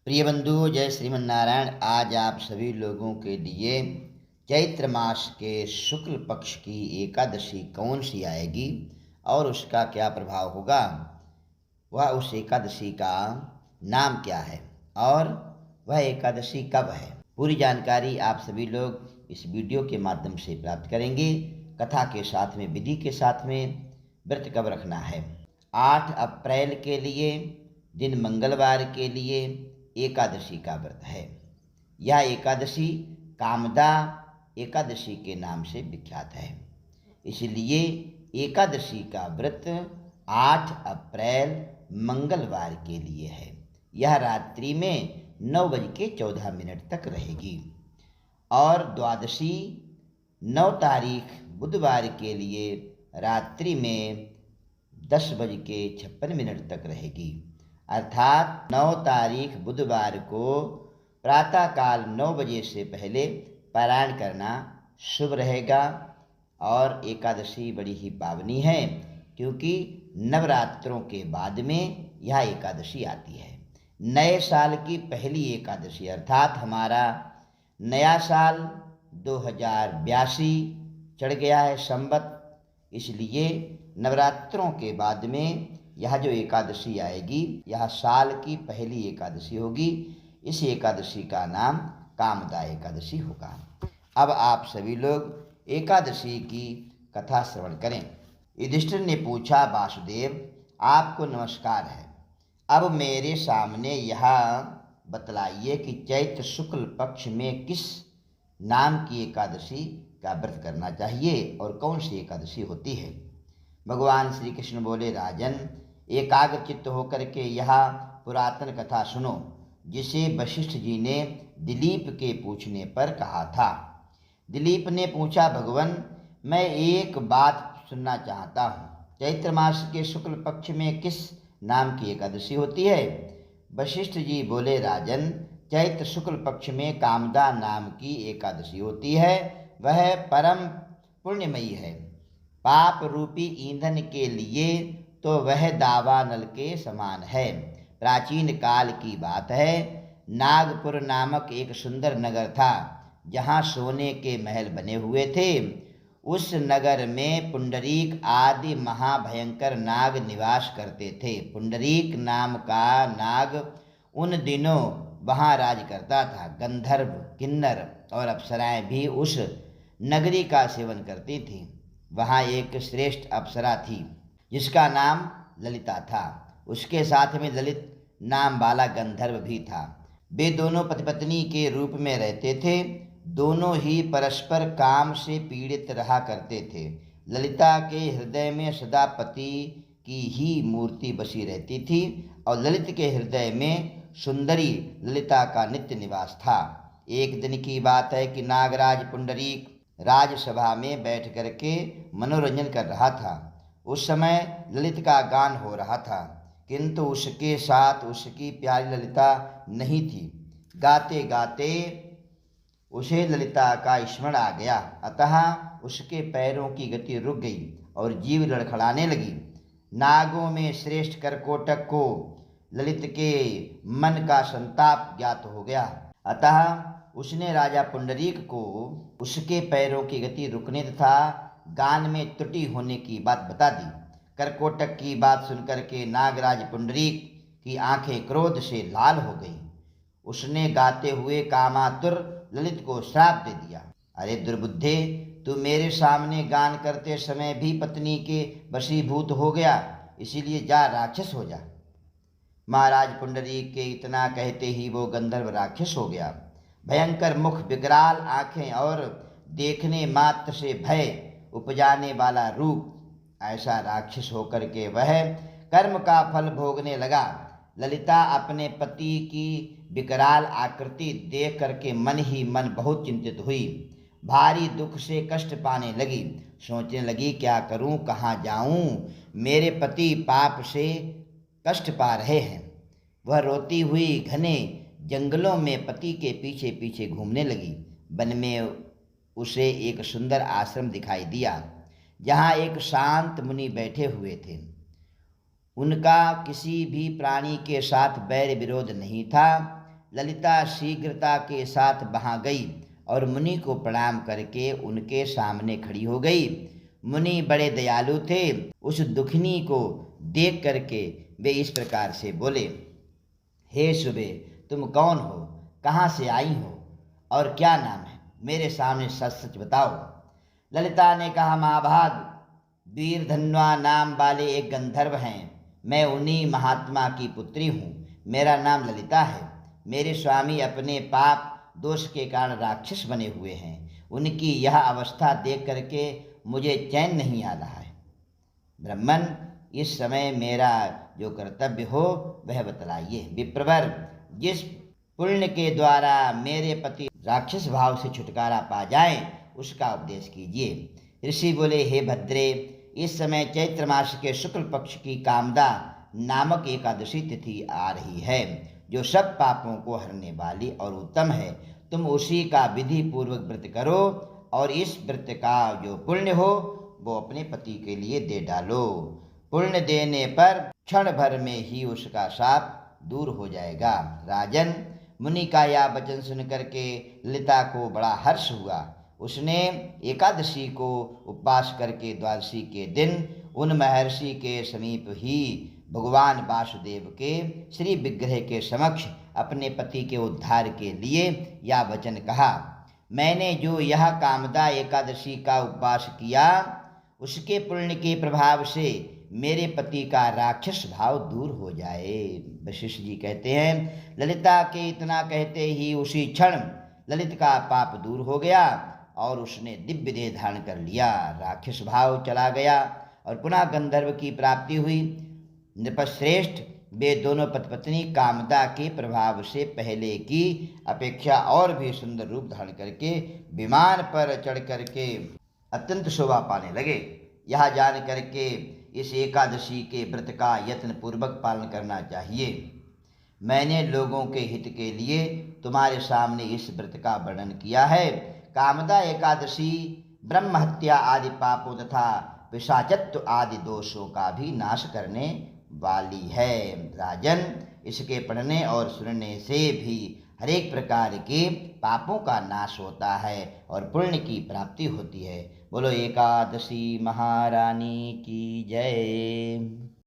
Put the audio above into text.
प्रिय बंधु, जय श्रीमन्नारायण। आज आप सभी लोगों के लिए चैत्र मास के शुक्ल पक्ष की एकादशी कौन सी आएगी और उसका क्या प्रभाव होगा, वह उस एकादशी का नाम क्या है और वह एकादशी कब है, पूरी जानकारी आप सभी लोग इस वीडियो के माध्यम से प्राप्त करेंगे। कथा के साथ में, विधि के साथ में व्रत कब रखना है। 8 अप्रैल के लिए दिन मंगलवार के लिए एकादशी का व्रत है। यह एकादशी कामदा एकादशी के नाम से विख्यात है। इसलिए एकादशी का व्रत 8 अप्रैल मंगलवार के लिए है। यह रात्रि में 9:14 तक रहेगी और द्वादशी 9 तारीख बुधवार के लिए रात्रि में 10:56 तक रहेगी। अर्थात 9 तारीख बुधवार को प्रातःकाल 9 बजे से पहले पारायण करना शुभ रहेगा। और एकादशी बड़ी ही पावनी है क्योंकि नवरात्रों के बाद में यह एकादशी आती है। नए साल की पहली एकादशी, अर्थात हमारा नया साल 2082 चढ़ गया है संवत। इसलिए नवरात्रों के बाद में यह जो एकादशी आएगी, यह साल की पहली एकादशी होगी। इस एकादशी का नाम कामदा एकादशी होगा। अब आप सभी लोग एकादशी की कथा श्रवण करें। युधिष्ठिर ने पूछा, वासुदेव आपको नमस्कार है। अब मेरे सामने यह बतलाइए कि चैत्र शुक्ल पक्ष में किस नाम की एकादशी का व्रत करना चाहिए और कौन सी एकादशी होती है। भगवान श्री कृष्ण बोले, राजन एकाग्र चित्त होकर के यह पुरातन कथा सुनो, जिसे वशिष्ठ जी ने दिलीप के पूछने पर कहा था। दिलीप ने पूछा, भगवान मैं एक बात सुनना चाहता हूँ। चैत्र मास के शुक्ल पक्ष में किस नाम की एकादशी होती है। वशिष्ठ जी बोले, राजन चैत्र शुक्ल पक्ष में कामदा नाम की एकादशी होती है। वह परम पुण्यमयी है। पाप रूपी ईंधन के लिए तो वह दावानल के समान है। प्राचीन काल की बात है, नागपुर नामक एक सुंदर नगर था जहाँ सोने के महल बने हुए थे। उस नगर में पुंडरीक आदि महाभयंकर नाग निवास करते थे। पुंडरीक नाम का नाग उन दिनों वहाँ राज करता था। गंधर्व, किन्नर और अप्सराएं भी उस नगरी का सेवन करती थीं। वहाँ एक श्रेष्ठ अप्सरा थी जिसका नाम ललिता था। उसके साथ में ललित नाम वाला गंधर्व भी था। वे दोनों पति पत्नी के रूप में रहते थे। दोनों ही परस्पर काम से पीड़ित रहा करते थे। ललिता के हृदय में सदा पति की ही मूर्ति बसी रहती थी और ललित के हृदय में सुंदरी ललिता का नित्य निवास था। एक दिन की बात है कि नागराज पुंडरीक राजसभा में बैठ करके मनोरंजन कर रहा था। उस समय ललित का गान हो रहा था, किंतु उसके साथ उसकी प्यारी ललिता नहीं थी। गाते गाते उसे ललिता का स्मरण आ गया, अतः उसके पैरों की गति रुक गई और जीभ लड़खड़ाने लगी। नागों में श्रेष्ठ करकोटक को ललित के मन का संताप ज्ञात हो गया, अतः उसने राजा पुंडरीक को उसके पैरों की गति रुकने तथा गान में त्रुटि होने की बात बता दी। करकोटक की बात सुनकर के नागराज पुंडरीक की आंखें क्रोध से लाल हो गईं। उसने गाते हुए कामातुर ललित को श्राप दे दिया, अरे दुर्बुद्धे, तू मेरे सामने गान करते समय भी पत्नी के वशीभूत हो गया, इसीलिए जा राक्षस हो जा। महाराज पुंडरीक के इतना कहते ही वो गंधर्व राक्षस हो गया। भयंकर मुख, विकराल आंखें और देखने मात्र से भय उपजाने वाला रूप, ऐसा राक्षस होकर के वह कर्म का फल भोगने लगा। ललिता अपने पति की विकराल आकृति देख करके मन ही मन बहुत चिंतित हुई। भारी दुख से कष्ट पाने लगी। सोचने लगी, क्या करूं, कहाँ जाऊं, मेरे पति पाप से कष्ट पा रहे हैं। वह रोती हुई घने जंगलों में पति के पीछे पीछे घूमने लगी। वन में उसे एक सुंदर आश्रम दिखाई दिया जहाँ एक शांत मुनि बैठे हुए थे। उनका किसी भी प्राणी के साथ बैर विरोध नहीं था। ललिता शीघ्रता के साथ वहाँ गई और मुनि को प्रणाम करके उनके सामने खड़ी हो गई। मुनि बड़े दयालु थे। उस दुखिनी को देख करके वे इस प्रकार से बोले, हे शुभे, तुम कौन हो, कहाँ से आई हो और क्या नाम है, मेरे सामने सच सच बताओ। ललिता ने कहा, महाभाग, वीर धन्वा नाम वाले एक गंधर्व हैं। मैं उन्हीं महात्मा की पुत्री हूँ। मेरा नाम ललिता है। मेरे स्वामी अपने पाप दोष के कारण राक्षस बने हुए हैं। उनकी यह अवस्था देख करके मुझे चैन नहीं आ रहा है। ब्राह्मण, इस समय मेरा जो कर्तव्य हो वह बतलाइए। विप्रवर, जिस पुण्य के द्वारा मेरे पति राक्षस भाव से छुटकारा पा जाएं, उसका उपदेश कीजिए। ऋषि बोले, हे भद्रे, इस समय चैत्र मास के शुक्ल पक्ष की कामदा नामक एकादशी तिथि आ रही है, जो सब पापों को हरने वाली और उत्तम है। तुम उसी का विधि पूर्वक व्रत करो और इस व्रत का जो पुण्य हो वो अपने पति के लिए दे डालो। पुण्य देने पर क्षण भर में ही उसका शाप दूर हो जाएगा। राजन, मुनि का यह वचन सुन करके ललिता को बड़ा हर्ष हुआ। उसने एकादशी को उपवास करके द्वादशी के दिन उन महर्षि के समीप ही भगवान वासुदेव के श्री विग्रह के समक्ष अपने पति के उद्धार के लिए यह वचन कहा, मैंने जो यह कामदा एकादशी का उपवास किया, उसके पुण्य के प्रभाव से मेरे पति का राक्षस भाव दूर हो जाए। वशिष्ठ जी कहते हैं, ललिता के इतना कहते ही उसी क्षण ललित का पाप दूर हो गया और उसने दिव्य देह धारण कर लिया। राक्षस भाव चला गया और पुनः गंधर्व की प्राप्ति हुई। नृपश्रेष्ठ, वे दोनों पति पत्नी कामदा के प्रभाव से पहले की अपेक्षा और भी सुंदर रूप धारण करके विमान पर चढ़ करके अत्यंत शोभा पाने लगे। यह जान करके इस एकादशी के व्रत का यत्न पूर्वक पालन करना चाहिए। मैंने लोगों के हित के लिए तुम्हारे सामने इस व्रत का वर्णन किया है। कामदा एकादशी ब्रह्म हत्या आदि पापों तथा पिशाचत्व आदि दोषों का भी नाश करने वाली है। राजन, इसके पढ़ने और सुनने से भी हरेक प्रकार के पापों का नाश होता है और पुण्य की प्राप्ति होती है। बोलो एकादशी महारानी की जय।